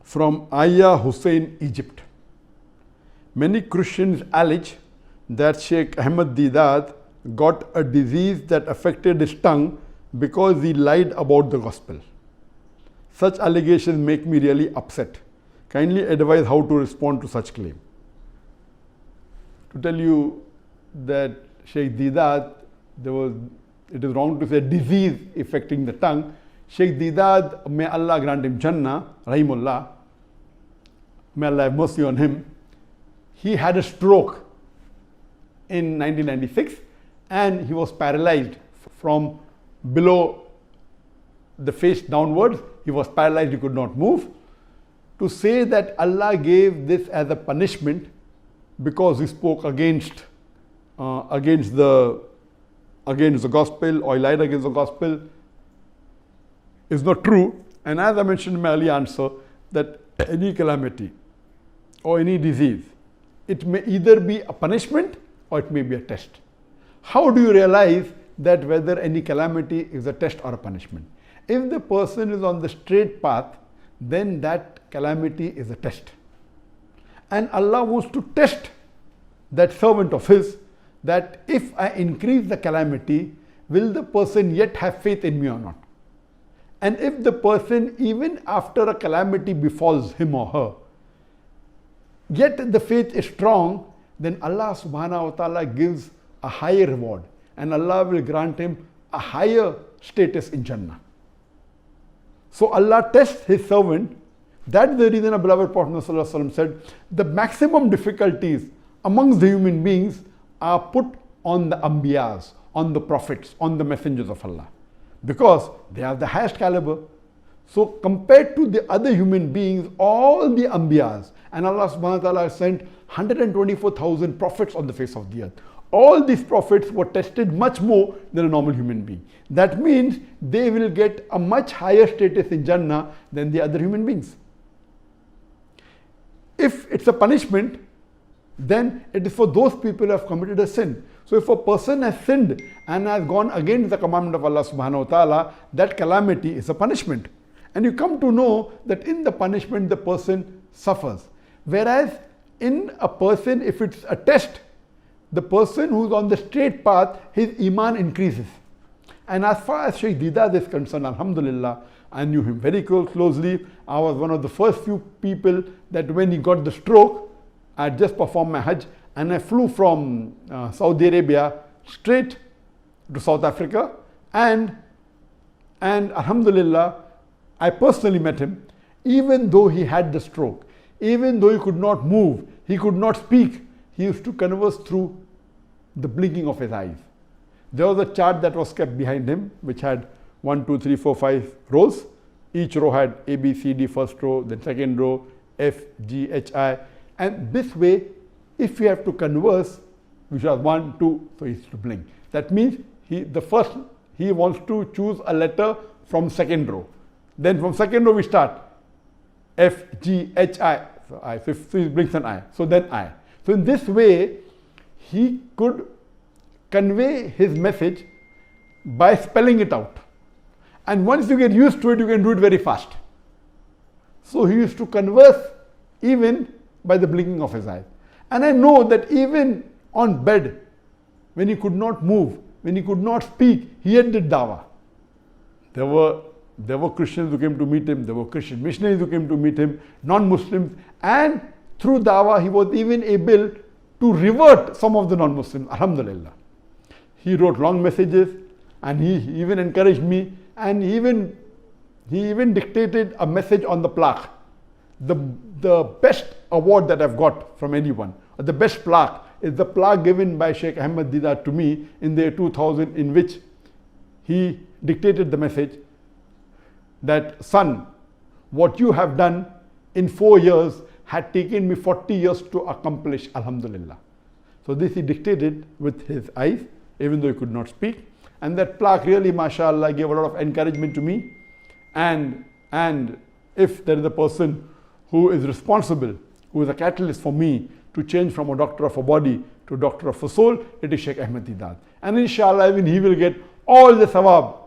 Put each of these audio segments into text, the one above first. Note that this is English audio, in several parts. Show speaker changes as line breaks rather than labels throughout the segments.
from Aya Hussein, Egypt. Many Christians allege that Shaikh Ahmed Deedat got a disease that affected his tongue because he lied about the gospel. Such allegations make me really upset. Kindly advise how to respond to such claim. To tell you that Shaikh Deedat, it is wrong to say disease affecting the tongue. Shaikh Deedat, may Allah grant him Jannah, Rahimullah, may Allah have mercy on him. He had a stroke in 1996 and he was paralyzed from below the face downwards. He was paralyzed, he could not move. To say that Allah gave this as a punishment because he spoke against the gospel or he lied against the gospel is not true. And as I mentioned in my earlier answer, that any calamity or any disease, it may either be a punishment or it may be a test. How do you realize that whether any calamity is a test or a punishment? If the person is on the straight path, then that calamity is a test. And Allah wants to test that servant of his, that if I increase the calamity, will the person yet have faith in me or not? And if the person, even after a calamity befalls him or her, yet the faith is strong, then Allah subhanahu wa ta'ala gives a higher reward and Allah will grant him a higher status in Jannah. So Allah tests his servant. That's the reason our beloved Prophet ﷺ said, the maximum difficulties amongst the human beings are put on the Ambiyas, on the prophets, on the messengers of Allah, because they have the highest caliber. So compared to the other human beings, all the Ambiyas, and Allah subhanahu wa ta'ala has sent 124,000 prophets on the face of the earth. All these prophets were tested much more than a normal human being. That means they will get a much higher status in Jannah than the other human beings. If it's a punishment, then it is for those people who have committed a sin. So if a person has sinned and has gone against the commandment of Allah subhanahu wa ta'ala, that calamity is a punishment. And you come to know that in the punishment the person suffers. Whereas in a person, if it's a test, the person who's on the straight path, his iman increases. And as far as Shaikh Deedat is concerned, alhamdulillah, I knew him very closely. I was one of the first few people that when he got the stroke, I had just performed my Hajj and I flew from Saudi Arabia straight to South Africa, and alhamdulillah, I personally met him. Even though he had the stroke, even though he could not move, he could not speak, he used to converse through the blinking of his eyes. There was a chart that was kept behind him, which had 1, 2, 3, 4, 5 rows. Each row had A, B, C, D, first row, then second row, F, G, H, I. And this way, if we have to converse, which was 1, 2, so he used to blink. That means he wants to choose a letter from second row. Then from second row we start F, G, H, I. So I. So he blinks an I. So then I. So in this way, he could convey his message by spelling it out. And once you get used to it, you can do it very fast. So he used to converse even by the blinking of his eyes. And I know that even on bed, when he could not move, when he could not speak, he had did dawah. There were Christians who came to meet him, there were Christian missionaries who came to meet him, non-Muslims, and through dawah he was even able to revert some of the non-Muslims, alhamdulillah. He wrote long messages and he even encouraged me, and he even dictated a message on the plaque. The best award that I've got from anyone, or the best plaque, is the plaque given by Shaikh Ahmed Deedat to me in the year 2000, in which he dictated the message that, son, what you have done in 4 years had taken me 40 years to accomplish, alhamdulillah. So this he dictated with his eyes, even though he could not speak. And that plaque really, mashallah, gave a lot of encouragement to me. And if there is a person who is responsible, who is a catalyst for me to change from a doctor of a body to a doctor of a soul, it is Shaikh Ahmed Deedat. And inshallah, even he will get all the sawab,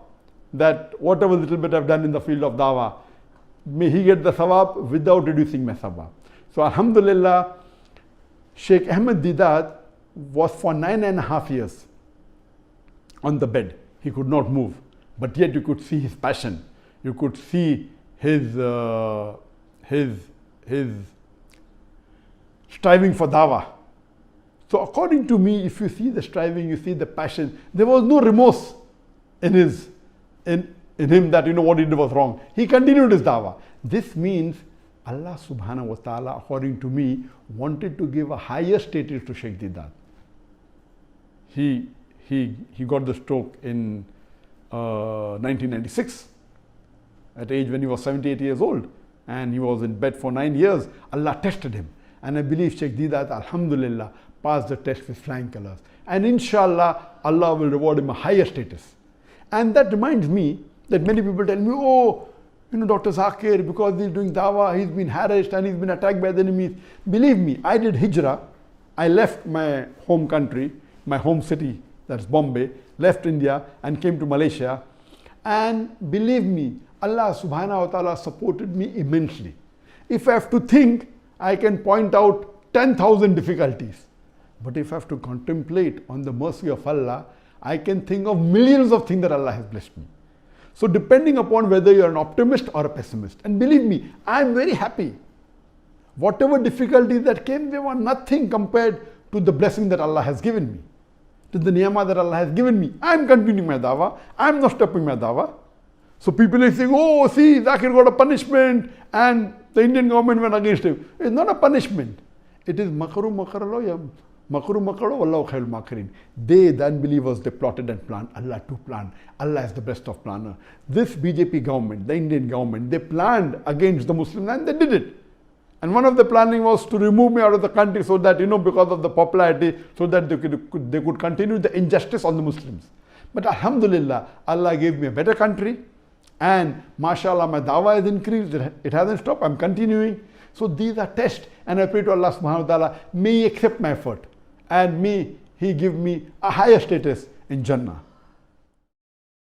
that whatever little bit I've done in the field of dawah, may he get the sawab without reducing my sawab. So alhamdulillah, Shaikh Ahmed Deedat was for 9.5 years on the bed. He could not move, but yet you could see his passion. You could see his striving for dawah. So according to me, if you see the striving, you see the passion, there was no remorse in him that what he did was wrong. He continued his dawah. This means Allah subhanahu wa ta'ala, according to me, wanted to give a higher status to Shaikh Deedat. He got the stroke in 1996 at age when he was 78 years old, and he was in bed for 9 years. Allah tested him, and I believe Shaikh Deedat, alhamdulillah, passed the test with flying colors, and inshallah Allah will reward him a higher status. And that reminds me that many people tell me, oh, Dr. Zakir, because he's doing dawah, he's been harassed and he's been attacked by the enemies. Believe me, I did hijrah. I left my home country, my home city, that's Bombay, left India and came to Malaysia. And believe me, Allah subhanahu wa ta'ala supported me immensely. If I have to think, I can point out 10,000 difficulties. But if I have to contemplate on the mercy of Allah, I can think of millions of things that Allah has blessed me. So depending upon whether you're an optimist or a pessimist, and believe me, I'm very happy. Whatever difficulties that came, they were nothing compared to the blessing that Allah has given me, to the ni'mah that Allah has given me. I'm continuing my dawah. I'm not stopping my dawah. So people are saying, oh, see, Zakir got a punishment and the Indian government went against him. It's not a punishment. It is makaru makaralo. They, the unbelievers, they plotted and planned. Allah to plan. Allah is the best of planner. This BJP government, the Indian government, they planned against the Muslims and they did it. And one of the planning was to remove me out of the country so that, because of the popularity, so that they could continue the injustice on the Muslims. But alhamdulillah, Allah gave me a better country, and mashallah, my dawah has increased. It hasn't stopped. I'm continuing. So these are tests, and I pray to Allah subhanahu wa ta'ala, may He accept my effort and may He give me a higher status in Jannah.